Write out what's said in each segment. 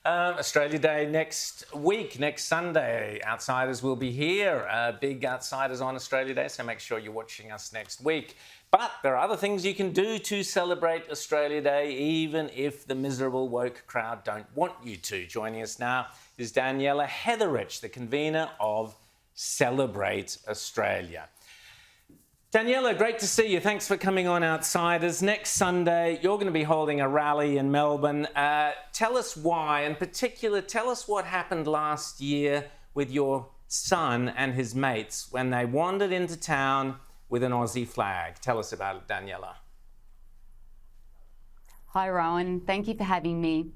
Australia Day next week, next Sunday. Outsiders will be here. Big Outsiders on Australia Day, so make sure you're watching us next week. But there are other things you can do to celebrate Australia Day, even if the miserable woke crowd don't want you to. Joining us now is Daniella Heatherich, the convener of Celebrate Australia. Daniella, great to see you. Thanks for coming on Outsiders. Next Sunday, you're going to be holding a rally in Melbourne. Tell us why. In particular, tell us what happened last year with your son and his mates when they wandered into town with an Aussie flag. Tell us about it, Daniella. Hi, Rowan. Thank you for having me.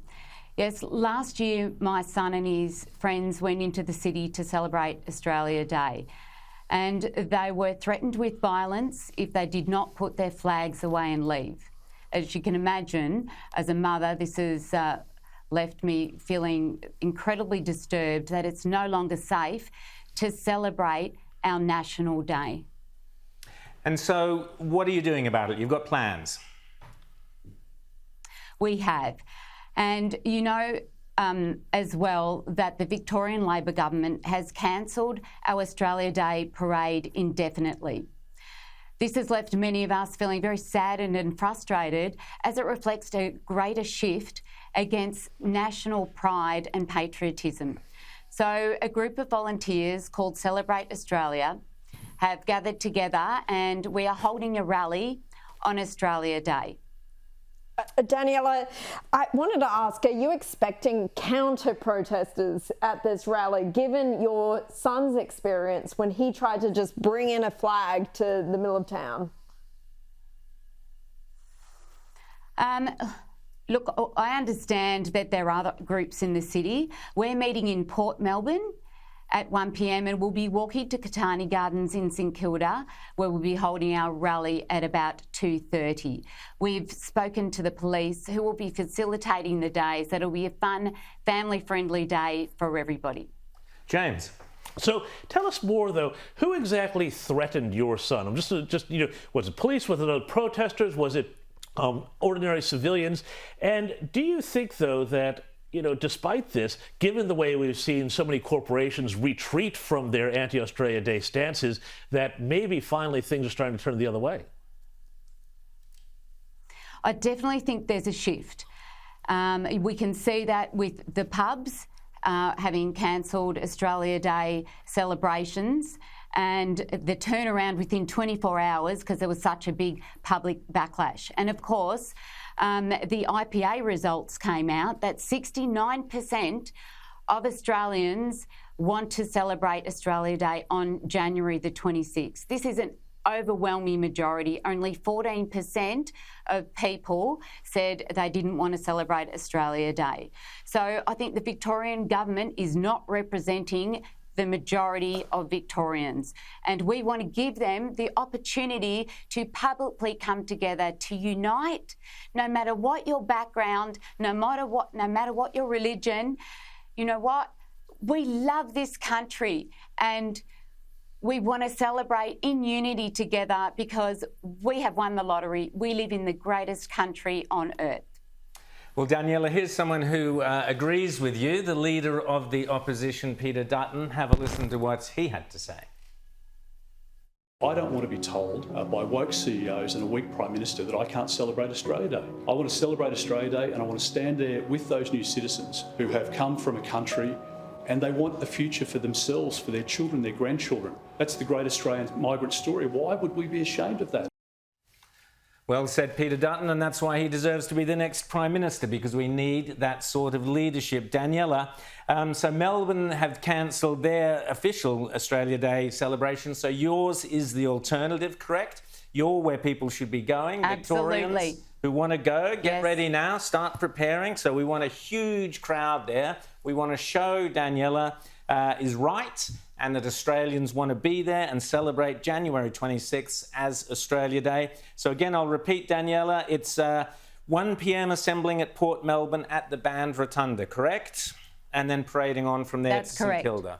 Yes, last year, my son and his friends went into the city to celebrate Australia Day. And they were threatened with violence if they did not put their flags away and leave. As you can imagine, as a mother, this has left me feeling incredibly disturbed that it's no longer safe to celebrate our National Day. And so what are you doing about it? You've got plans? We have. And, you know, as well, that the Victorian Labor government has cancelled our Australia Day parade indefinitely. This has left many of us feeling very saddened and frustrated as it reflects a greater shift against national pride and patriotism. So a group of volunteers called Celebrate Australia have gathered together and we are holding a rally on Australia Day. Daniella, I wanted to ask, are you expecting counter-protesters at this rally, given your son's experience when he tried to just bring in a flag to the middle of town? Look, I understand that there are other groups in the city. We're meeting in Port Melbourne at 1 p.m. and we'll be walking to Catani Gardens in St Kilda, where we'll be holding our rally at about 2:30. We've spoken to the police who will be facilitating the day, so it'll be a fun, family-friendly day for everybody. James. So tell us more, though. Who exactly threatened your son? Was it police? Was it protesters? Was it ordinary civilians? And do you think, though, that despite this, given the way we've seen so many corporations retreat from their anti-Australia Day stances, that maybe finally things are starting to turn the other way? I definitely think there's a shift. We can see that with the pubs having cancelled Australia Day celebrations and the turnaround within 24 hours because there was such a big public backlash. And of course, the IPA results came out that 69% of Australians want to celebrate Australia Day on January the 26th. This is an overwhelming majority. Only 14% of people said they didn't want to celebrate Australia Day. So I think the Victorian government is not representing the majority of Victorians. And we want to give them the opportunity to publicly come together, to unite, no matter what your background, no matter what your religion. You know what? We love this country and we want to celebrate in unity together because we have won the lottery. We live in the greatest country on earth. Well, Daniella, here's someone who agrees with you, the leader of the opposition, Peter Dutton. Have a listen to what he had to say. I don't want to be told by woke CEOs and a weak Prime Minister that I can't celebrate Australia Day. I want to celebrate Australia Day and I want to stand there with those new citizens who have come from a country and they want a future for themselves, for their children, their grandchildren. That's the great Australian migrant story. Why would we be ashamed of that? Well said, Peter Dutton, and that's why he deserves to be the next Prime Minister, because we need that sort of leadership. Daniella, so Melbourne have cancelled their official Australia Day celebration, so yours is the alternative, correct? You're where people should be going. Absolutely. Victorians who want to go, get ready now, start preparing. So we want a huge crowd there. We want to show Daniella is right and that Australians want to be there and celebrate January 26th as Australia Day. So again, I'll repeat, Daniella, it's 1 p.m. assembling at Port Melbourne at the Band Rotunda, correct? And then parading on from there to St Kilda.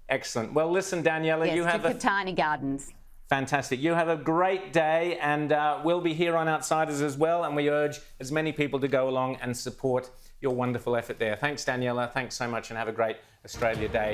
Excellent. Well, listen, Daniella, yes, you have to Catani Gardens. Fantastic. You have a great day, and we'll be here on Outsiders as well, and we urge as many people to go along and support your wonderful effort there. Thanks, Daniella. Thanks so much, and have a great Australia Day.